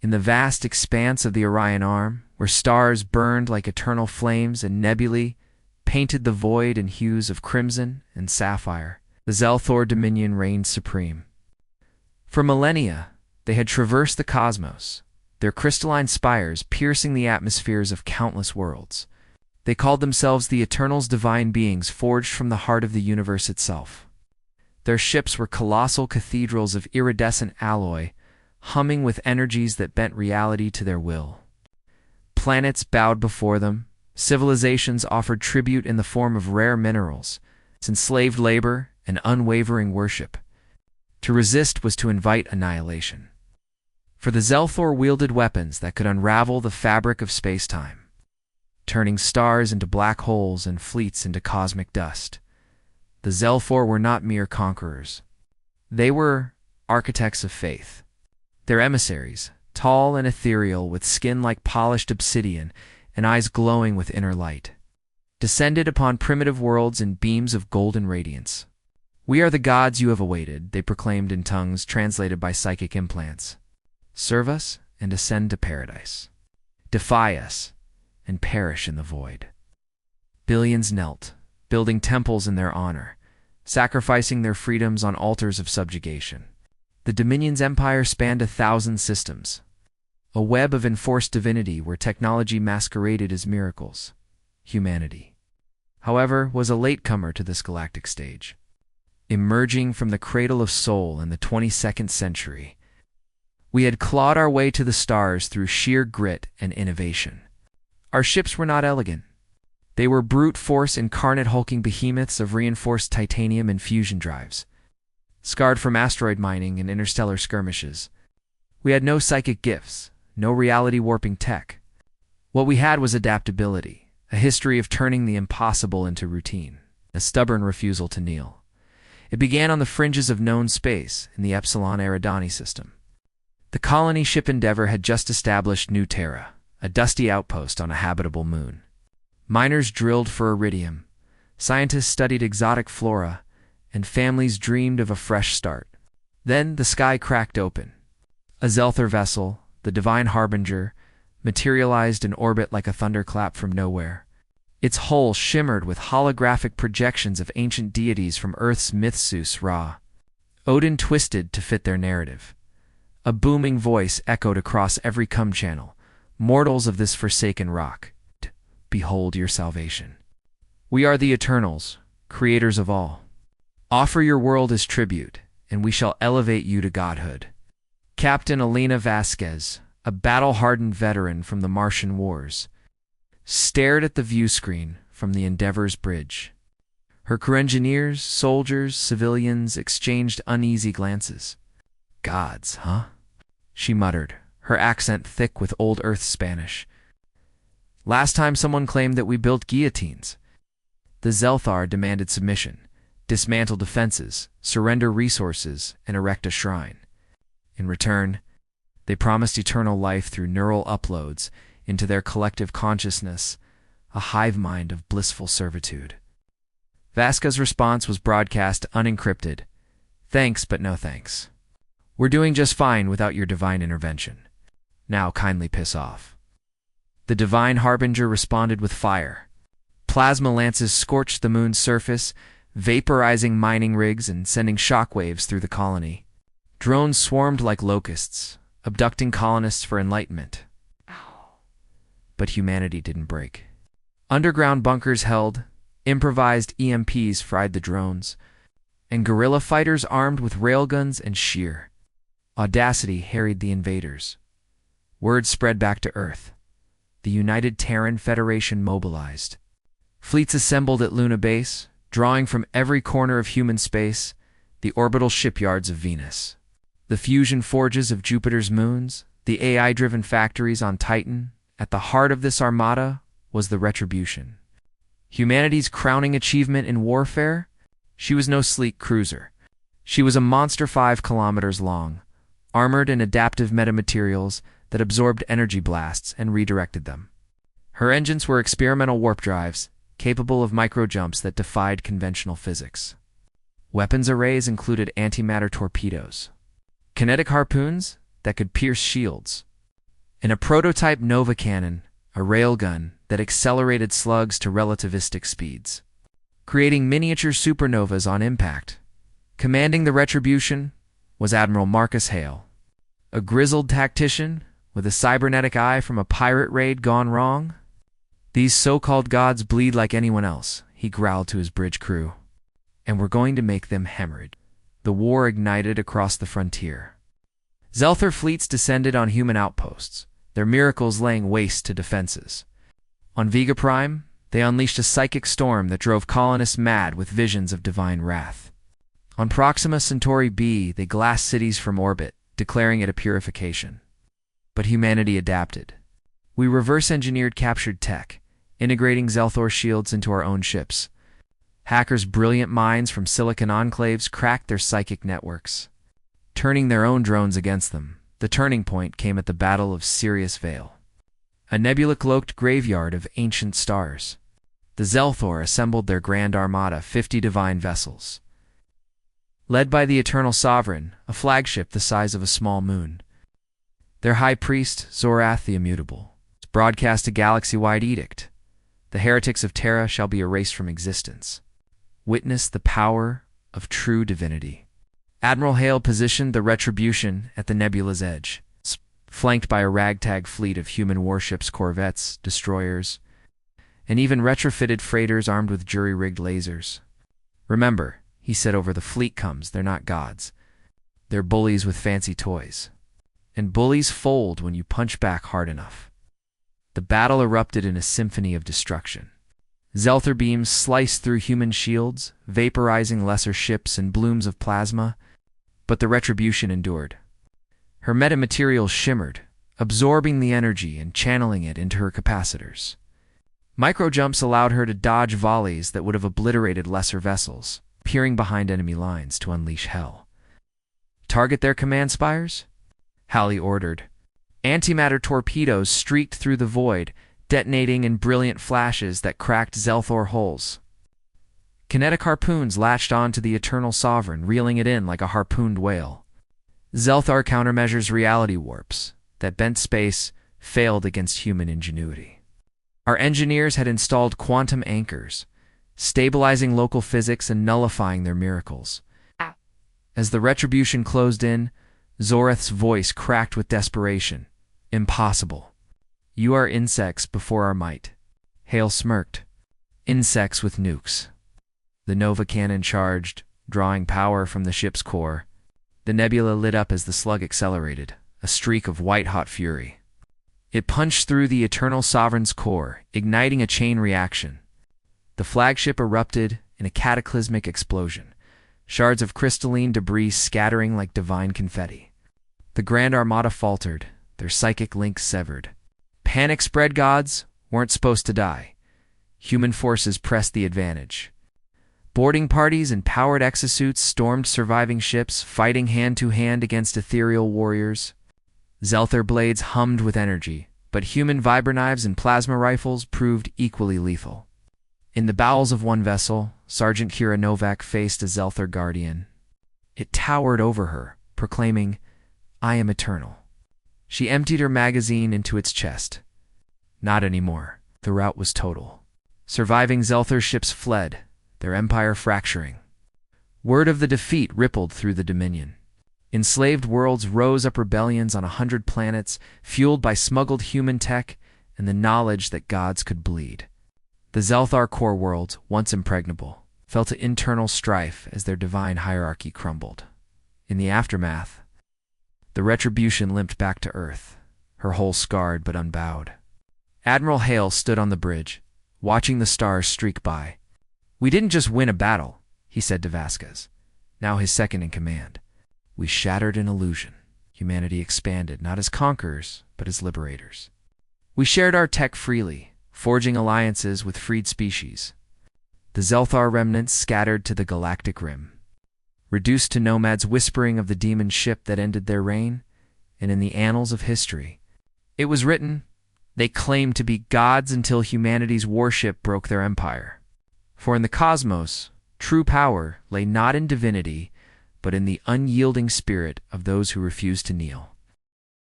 In the vast expanse of the Orion Arm, where stars burned like eternal flames and nebulae painted the void in hues of crimson and sapphire, the Xelthar Dominion reigned supreme. For millennia, they had traversed the cosmos, their crystalline spires piercing the atmospheres of countless worlds. They called themselves the Eternal's divine beings forged from the heart of the universe itself. Their ships were colossal cathedrals of iridescent alloy, humming with energies that bent reality to their will. Planets bowed before them, civilizations offered tribute in the form of rare minerals, enslaved labor, and unwavering worship. To resist was to invite annihilation. For the Xelthar wielded weapons that could unravel the fabric of space-time, turning stars into black holes and fleets into cosmic dust. The Xelthar were not mere conquerors. They were architects of faith. Their emissaries, tall and ethereal with skin like polished obsidian and eyes glowing with inner light, descended upon primitive worlds in beams of golden radiance. "We are the gods you have awaited," they proclaimed in tongues translated by psychic implants. "Serve us and ascend to paradise. Defy us and perish in the void." Billions knelt, building temples in their honor, sacrificing their freedoms on altars of subjugation. The Dominion's empire spanned 1,000 systems, a web of enforced divinity where technology masqueraded as miracles. Humanity, however, was a latecomer to this galactic stage. Emerging from the cradle of soul in the 22nd century, we had clawed our way to the stars through sheer grit and innovation. Our ships were not elegant. They were brute force incarnate hulking behemoths of reinforced titanium and fusion drives, scarred from asteroid mining and interstellar skirmishes. We had no psychic gifts, no reality-warping tech. What we had was adaptability, a history of turning the impossible into routine, a stubborn refusal to kneel. It began on the fringes of known space in the Epsilon Eridani system. The colony ship Endeavor had just established New Terra, a dusty outpost on a habitable moon. Miners drilled for iridium, scientists studied exotic flora, and families dreamed of a fresh start. Then the sky cracked open. A Xelthar vessel, the Divine Harbinger, materialized in orbit like a thunderclap from nowhere. Its hull shimmered with holographic projections of ancient deities from Earth's mythos Ra. Odin twisted to fit their narrative. A booming voice echoed across every cum channel. "Mortals of this forsaken rock, behold your salvation. We are the Eternals, creators of all. Offer your world as tribute, and we shall elevate you to godhood." Captain Elena Vasquez, a battle-hardened veteran from the Martian Wars, stared at the viewscreen from the Endeavor's bridge. Her crew engineers, soldiers, civilians exchanged uneasy glances. "Gods, huh?" she muttered, her accent thick with old Earth Spanish. "Last time someone claimed that we built guillotines." The Xelthar demanded submission, dismantle defenses, surrender resources, and erect a shrine. In return, they promised eternal life through neural uploads into their collective consciousness, a hive mind of blissful servitude. Vasquez's response was broadcast unencrypted. "Thanks, but no thanks. We're doing just fine without your divine intervention. Now kindly piss off." The Divine Harbinger responded with fire. Plasma lances scorched the moon's surface, vaporizing mining rigs and sending shockwaves through the colony. Drones swarmed like locusts, abducting colonists for enlightenment. But humanity didn't break. Underground bunkers held, improvised EMPs fried the drones, and guerrilla fighters armed with railguns and sheer audacity harried the invaders. Word spread back to Earth. The United Terran Federation mobilized. Fleets assembled at Luna Base, drawing from every corner of human space, the orbital shipyards of Venus, the fusion forges of Jupiter's moons, the AI-driven factories on Titan. At the heart of this armada was the Retribution. Humanity's crowning achievement in warfare? She was no sleek cruiser. She was a monster 5 kilometers long, armored in adaptive metamaterials that absorbed energy blasts and redirected them. Her engines were experimental warp drives, capable of micro-jumps that defied conventional physics. Weapons arrays included antimatter torpedoes, kinetic harpoons that could pierce shields, and a prototype Nova cannon, a railgun that accelerated slugs to relativistic speeds, creating miniature supernovas on impact. Commanding the Retribution was Admiral Marcus Hale, a grizzled tactician with a cybernetic eye from a pirate raid gone wrong. "These so-called gods bleed like anyone else," he growled to his bridge crew, "and we're going to make them hemorrhage." The war ignited across the frontier. Xelthar fleets descended on human outposts, their miracles laying waste to defenses. On Vega Prime, they unleashed a psychic storm that drove colonists mad with visions of divine wrath. On Proxima Centauri B, they glassed cities from orbit, declaring it a purification. But humanity adapted. We reverse-engineered captured tech, integrating Xelthar shields into our own ships. Hackers' brilliant minds from Silicon enclaves cracked their psychic networks, turning their own drones against them. The turning point came at the Battle of Sirius Vale, a nebula-cloaked graveyard of ancient stars. The Xelthar assembled their grand armada, 50 divine vessels, led by the Eternal Sovereign, a flagship the size of a small moon. Their high priest, Zorath the Immutable, broadcast a galaxy-wide edict. The heretics of Terra shall be erased from existence. Witness the power of true divinity. Admiral Hale positioned the Retribution at the nebula's edge, flanked by a ragtag fleet of human warships, corvettes, destroyers, and even retrofitted freighters armed with jury-rigged lasers. "Remember," he said over the fleet comes, "they're not gods. They're bullies with fancy toys. And bullies fold when you punch back hard enough." The battle erupted in a symphony of destruction. Xelthar beams sliced through human shields, vaporizing lesser ships and blooms of plasma, but the Retribution endured. Her metamaterial shimmered, absorbing the energy and channeling it into her capacitors. Microjumps allowed her to dodge volleys that would have obliterated lesser vessels, peering behind enemy lines to unleash hell. "Target their command spires?" Halley ordered. Antimatter torpedoes streaked through the void, detonating in brilliant flashes that cracked Xelthar hulls. Kinetic harpoons latched onto the Eternal Sovereign, reeling it in like a harpooned whale. Xelthar countermeasures reality warps that bent space failed against human ingenuity. Our engineers had installed quantum anchors, stabilizing local physics and nullifying their miracles. As the Retribution closed in, Zorath's voice cracked with desperation. "Impossible. You are insects before our might." Hale smirked. "Insects with nukes." The Nova cannon charged, drawing power from the ship's core. The nebula lit up as the slug accelerated, a streak of white-hot fury. It punched through the Eternal Sovereign's core, igniting a chain reaction. The flagship erupted in a cataclysmic explosion, shards of crystalline debris scattering like divine confetti. The Grand Armada faltered, their psychic links severed. Panic spread. Gods weren't supposed to die. Human forces pressed the advantage. Boarding parties in powered exosuits stormed surviving ships, fighting hand-to-hand against ethereal warriors. Xelthar blades hummed with energy, but human vibroknives and plasma rifles proved equally lethal. In the bowels of one vessel, Sergeant Kira Novak faced a Xelthar Guardian. It towered over her, proclaiming, "I am eternal." She emptied her magazine into its chest. Not anymore. The rout was total. Surviving Xelthar ships fled, their empire fracturing. Word of the defeat rippled through the Dominion. Enslaved worlds rose up rebellions on 100 planets, fueled by smuggled human tech and the knowledge that gods could bleed. The Xelthar core worlds, once impregnable, fell to internal strife as their divine hierarchy crumbled. In the aftermath, the Retribution limped back to Earth, her hull scarred but unbowed. Admiral Hale stood on the bridge, watching the stars streak by. "We didn't just win a battle," he said to Vasquez, now his second in command. "We shattered an illusion." Humanity expanded, not as conquerors, but as liberators. We shared our tech freely, forging alliances with freed species. The Xelthar remnants scattered to the Galactic rim, reduced to nomads whispering of the demon ship that ended their reign, and in the annals of history, it was written, they claimed to be gods until humanity's warship broke their empire. For in the cosmos, true power lay not in divinity, but in the unyielding spirit of those who refused to kneel.